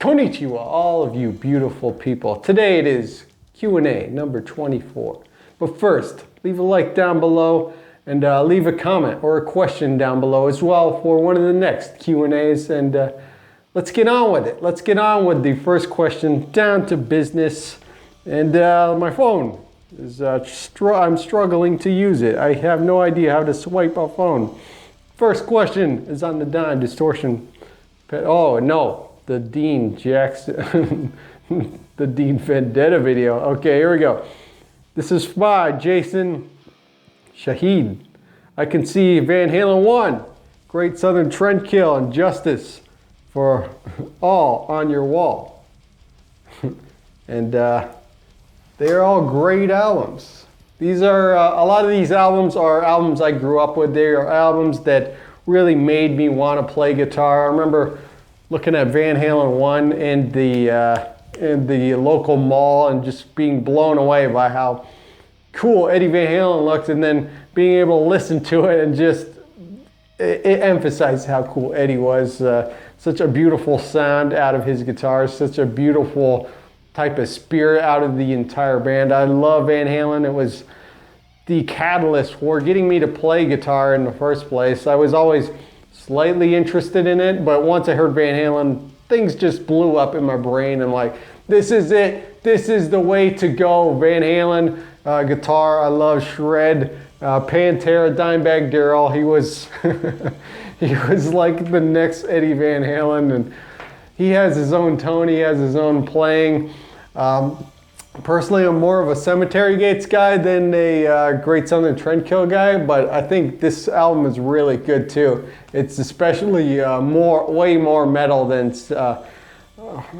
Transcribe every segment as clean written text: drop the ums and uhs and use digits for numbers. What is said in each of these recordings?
Konnichiwa, all of you beautiful people. Today it is Q&A number 24. But first, leave a like down below and leave a comment or a question down below as well for one of the next Q&As. And let's get on with it. Let's get on with the first question, down to business. And my phone is, I'm struggling to use it. I have no idea how to swipe a phone. First question is on the Dime Distortion. Oh, no. The Dean Jackson, the Dean Vendetta video. Okay, here we go. This is by Jason Shahid. I can see Van Halen 1, Great Southern Trendkill, and Justice for All on your wall. And they are all great albums. These are, a lot of these albums are albums I grew up with. They are albums that really made me want to play guitar. I remember looking at Van Halen 1 in the local mall and just being blown away by how cool Eddie Van Halen looked, and then being able to listen to it and just, it emphasized how cool Eddie was. Such a beautiful sound out of his guitars, such a beautiful type of spirit out of the entire band. I love Van Halen. It was the catalyst for getting me to play guitar in the first place. I was always slightly interested in it, but once I heard Van Halen, things just blew up in my brain. I'm like, this is it. This is the way to go. Van Halen guitar. I love shred. Pantera, Dimebag Darrell. He was he was like the next Eddie Van Halen, and he has his own tone. He has his own playing. Personally, I'm more of a Cemetery Gates guy than a Great Southern Trendkill guy, but I think this album is really good too. It's especially way more metal than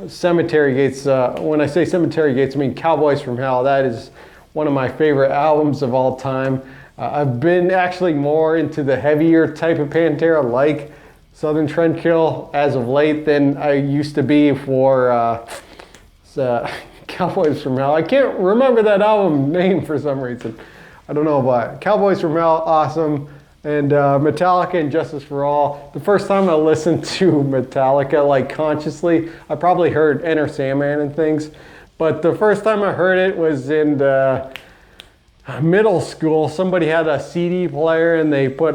Cemetery Gates. When I say Cemetery Gates, I mean Cowboys from Hell. That is one of my favorite albums of all time. I've been actually more into the heavier type of Pantera, like Southern Trendkill, as of late than I used to be for Cowboys from Hell. I can't remember that album name for some reason. I don't know why. Cowboys from Hell, awesome. And Metallica and Justice for All. The first time I listened to Metallica, like consciously, I probably heard Enter Sandman and things. But the first time I heard it was in middle school. Somebody had a CD player and they put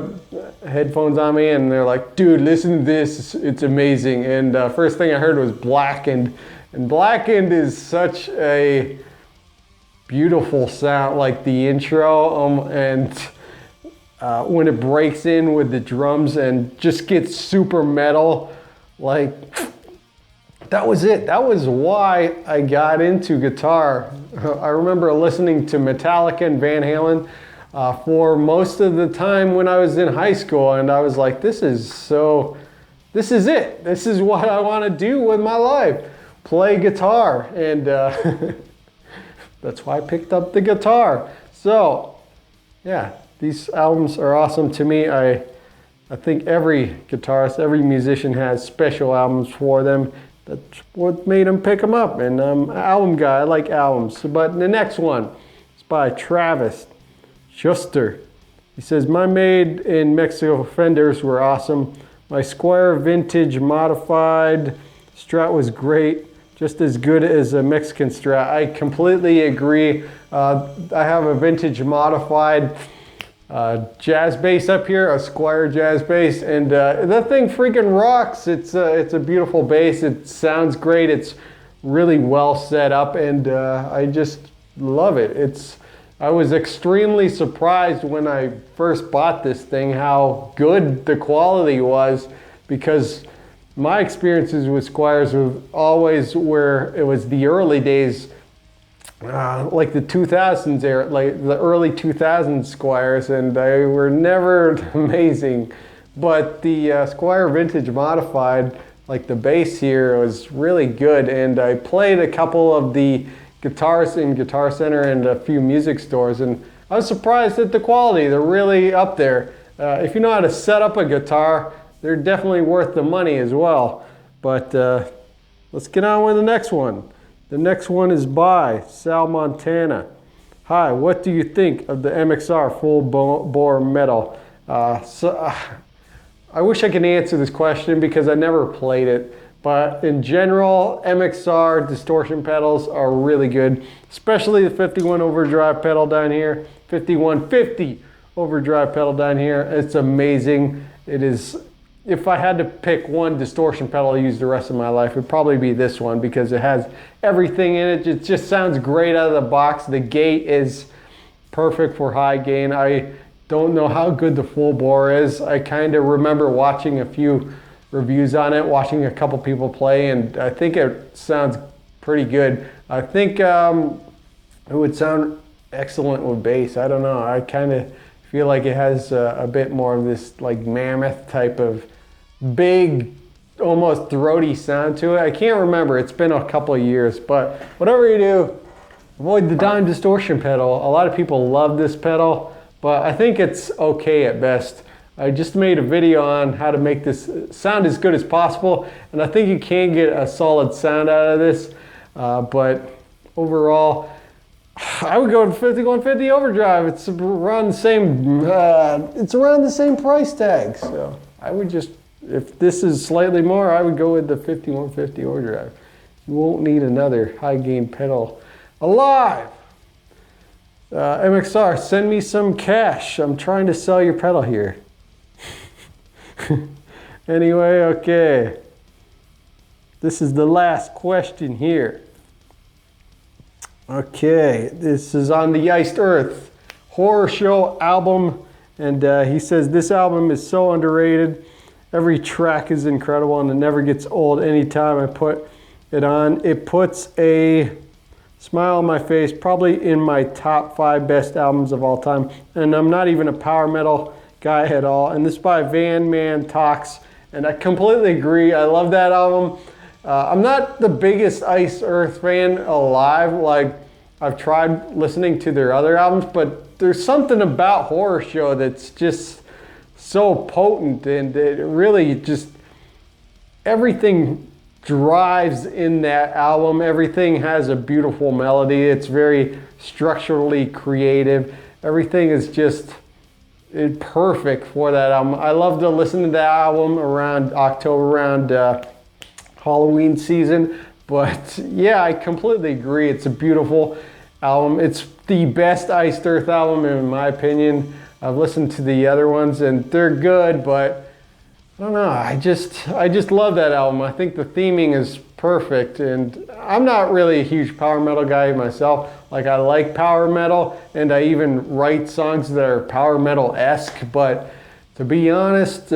headphones on me and they're like, dude, listen to this. It's amazing. And first thing I heard was Blackened. And Blackened is such a beautiful sound, like the intro, and when it breaks in with the drums and just gets super metal, like that was it. That was why I got into guitar. I remember listening to Metallica and Van Halen for most of the time when I was in high school, and I was like, this is it. This is what I want to do with my life. Play guitar, and that's why I picked up the guitar. So yeah, these albums are awesome to me. I think every guitarist, every musician has special albums for them. That's what made them pick them up, and I'm an album guy. I like albums. But the next one is by Travis Schuster. He says, my made in Mexico Fenders were awesome. My Squier vintage modified Strat was great. Just as good as a Mexican Strat. I completely agree. I have a vintage modified jazz bass up here, a Squier jazz bass, and that thing freaking rocks. It's a beautiful bass. It sounds great. It's really well set up, and I just love it. I was extremely surprised when I first bought this thing how good the quality was, because my experiences with Squiers were always where it was the early days, like the 2000s era, like the early 2000s Squiers, and they were never amazing. But the Squier Vintage Modified, like the bass here, was really good, and I played a couple of the guitars in Guitar Center and a few music stores, and I was surprised at the quality. They're really up there. If you know how to set up a guitar, they're definitely worth the money as well. But let's get on with the next one. The next one is by Sal Montana. Hi, what do you think of the MXR Fullbore Metal? I wish I could answer this question because I never played it. But in general, MXR distortion pedals are really good, especially the 51 overdrive pedal down here, 5150 overdrive pedal down here. It's amazing. It is, if I had to pick one distortion pedal to use the rest of my life, it'd probably be this one because it has everything in it. It just sounds great out of the box. The gate is perfect for high gain. I don't know how good the Fullbore is. I kind of remember watching a few reviews on it, watching a couple people play, and I think it sounds pretty good. I think it would sound excellent with bass. I don't know. I kind of feel like it has a bit more of this like mammoth type of big, almost throaty sound to it. I can't remember. It's been a couple of years, but whatever you do, avoid the dime distortion pedal. A lot of people love this pedal, but I think it's okay at best. I just made a video on how to make this sound as good as possible, and I think you can get a solid sound out of this, but overall, I would go to 5150 overdrive. It's around the same price tag, so I would just, if this is slightly more, I would go with the 5150 overdrive. You won't need another high gain pedal alive. MXR, send me some cash. I'm trying to sell your pedal here. Anyway, okay. This is the last question here. Okay, this is on the Iced Earth Horror Show album, and he says this album is so underrated. Every track is incredible and it never gets old. Anytime I put it on, it puts a smile on my face, probably in my top 5 best albums of all time. And I'm not even a power metal guy at all. And this is by Van Man Talks, and I completely agree. I love that album. I'm not the biggest Iced Earth fan alive. Like, I've tried listening to their other albums, but there's something about Horror Show that's just so potent, and it really just, everything drives in that album. Everything has a beautiful melody. It's very structurally creative. Everything is just perfect for that album. I love to listen to that album around October, around Halloween season. But yeah, I completely agree. It's a beautiful album. It's the best Iced Earth album in my opinion. I've listened to the other ones and they're good, but I don't know. I just love that album. I think the theming is perfect, and I'm not really a huge power metal guy myself. Like, I like power metal, and I even write songs that are power metal-esque, but to be honest,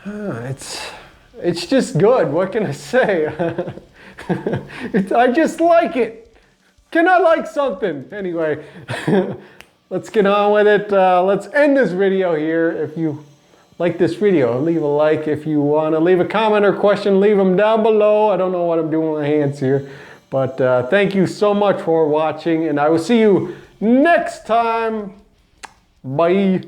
it's just good. What can I say? I just like it. Can I like something? Anyway, let's get on with it. Let's end this video here. If you like this video, leave a like. If you want to leave a comment or question, leave them down below. I don't know what I'm doing with my hands here. But thank you so much for watching, and I will see you next time. Bye.